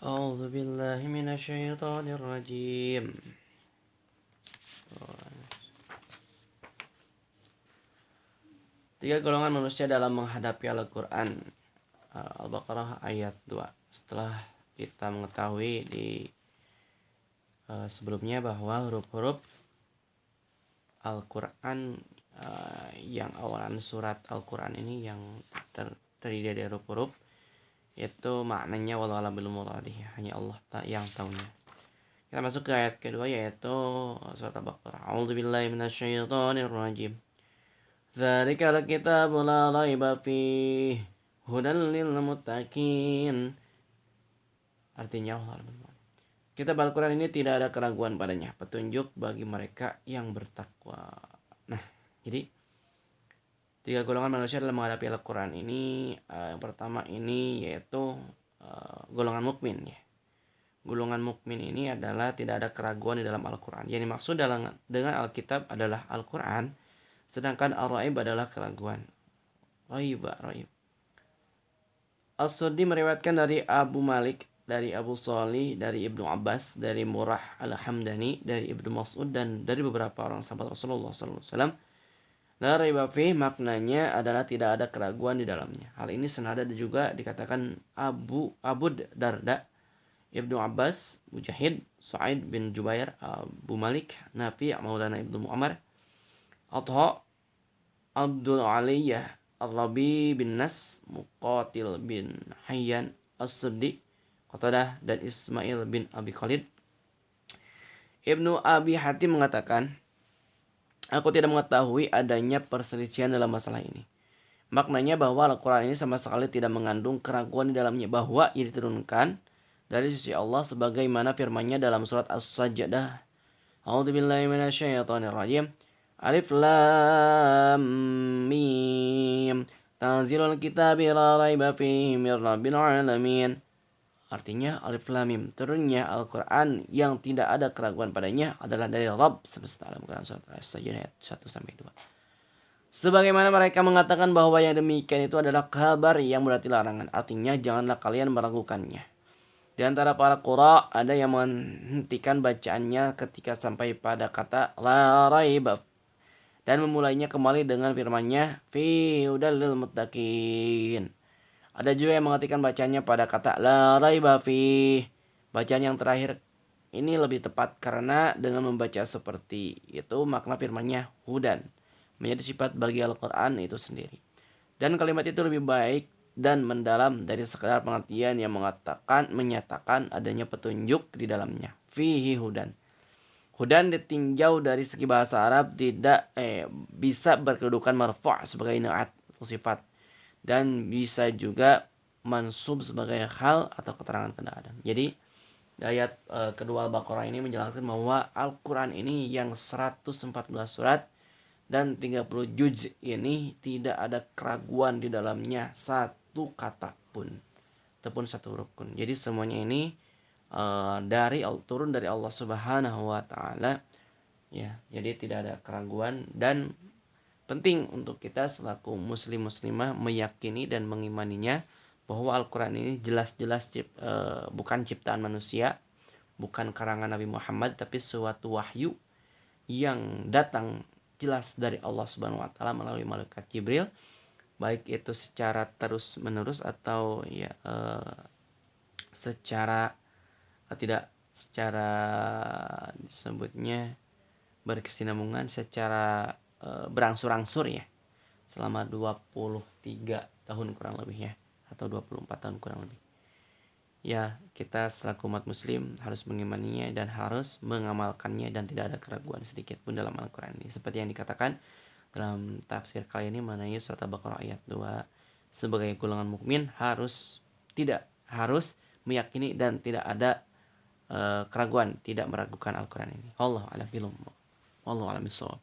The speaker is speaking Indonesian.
أعوذ بالله من الشيطان الرجيم. Tiga golongan manusia dalam menghadapi Al-Quran. Al-Baqarah ayat 2. Setelah kita mengetahui di sebelumnya bahwa huruf-huruf Al-Quran yang awalan surat Al-Quran ini yang terdiri dari huruf-huruf, itu maknanya wallahu a'lam bil muradih, hanya Allah yang tahunya. Kita masuk ke ayat kedua, yaitu surat Al-Baqarah. A'udzubillahi minasyaitonir rajim. Dzalikal kitabu la raiba fihi hudan lil muttaqin. Artinya Allah, kitab Al-Quran ini tidak ada keraguan padanya, petunjuk bagi mereka yang bertakwa. Nah, jadi tiga golongan manusia dalam menghadapi Al-Quran ini, yang pertama ini yaitu golongan mukmin ya. Golongan mukmin ini adalah tidak ada keraguan di dalam Al-Quran. Yang dimaksud dengan Alkitab adalah Al-Quran, sedangkan Ar-Raib adalah keraguan. Raib. As-Suddi meriwayatkan dari Abu Malik, dari Abu Shalih, dari Ibnu Abbas, dari Murrah Al-Hamdani, dari Ibnu Mas'ud, dan dari beberapa orang sahabat Rasulullah SAW. La raiba fih maknanya adalah tidak ada keraguan di dalamnya. Hal ini senada juga dikatakan Abu Darda, Ibnu Abbas, Mujahid, Sa'id bin Jubair, Abu Malik, Nafi', Maulana Ibnu Umar, Atha, Abdul Aliyah, Ar-Rabi bin Nas, Muqatil bin Hayyan, As-Suddi, Qatadah, dan Ismail bin Abi Khalid. Ibnu Abi Hatim mengatakan, aku tidak mengetahui adanya perselisihan dalam masalah ini. Maknanya bahwa Al-Quran ini sama sekali tidak mengandung keraguan di dalamnya, bahwa ia diturunkan dari sisi Allah sebagaimana firman-Nya dalam surat As-Sajdah. A'udzubillahi minasyaitonirrajim. Alif lam mim. Tanzilul kitabi la raiba fihi mir rabbil alamin. Artinya Alif lam mim, turunnya Al-Quran yang tidak ada keraguan padanya adalah dari Rabb semesta alam. Surat As-Sajdah ayat 1 sampai 2. Sebagaimana mereka mengatakan bahwa yang demikian itu adalah kabar yang berarti larangan. Artinya janganlah kalian meragukannya. Di antara para qura ada yang menghentikan bacaannya ketika sampai pada kata la raiba dan memulainya kembali dengan firman-Nya fi hudal lil muttaqin. Ada juga yang menghentikan bacaannya pada kata la raiba fi. Bacaan yang terakhir ini lebih tepat karena dengan membaca seperti itu makna firman-Nya hudan menjadi sifat bagi Al-Quran itu sendiri. Dan kalimat itu lebih baik dan mendalam dari sekedar pengertian yang menyatakan adanya petunjuk di dalamnya. Fihi hudan. Hudan ditinjau dari segi bahasa Arab tidak bisa berkedudukan marfu' sebagai na'at atau sifat, dan bisa juga mansub sebagai hal atau keterangan keadaan. Jadi ayat kedua Al-Baqarah ini menjelaskan bahwa Al-Quran ini yang 114 surat dan 30 juz ini tidak ada keraguan di dalamnya satu kata pun ataupun satu huruf pun. Jadi semuanya ini turun dari Allah Subhanahu wa taala ya. Jadi tidak ada keraguan, dan penting untuk kita selaku muslim muslimah meyakini dan mengimaninya bahwa Al-Qur'an ini jelas-jelas bukan ciptaan manusia, bukan karangan Nabi Muhammad, tapi suatu wahyu yang datang jelas dari Allah Subhanahu wa taala melalui malaikat Jibril, baik itu secara terus menerus atau ya secara tidak secara disebutnya berkesinambungan, secara berangsur-angsur ya, selama 23 tahun kurang lebih ya, atau 24 tahun kurang lebih. Ya, kita selaku umat muslim harus mengimaninya dan harus mengamalkannya, dan tidak ada keraguan sedikit pun dalam Al-Quran ini. Seperti yang dikatakan dalam tafsir kali ini mengenai surat Al-Baqarah ayat 2, sebagai golongan mukmin harus meyakini dan tidak ada keraguan, tidak meragukan Al-Quran ini. Wallahu a'lam bishawab.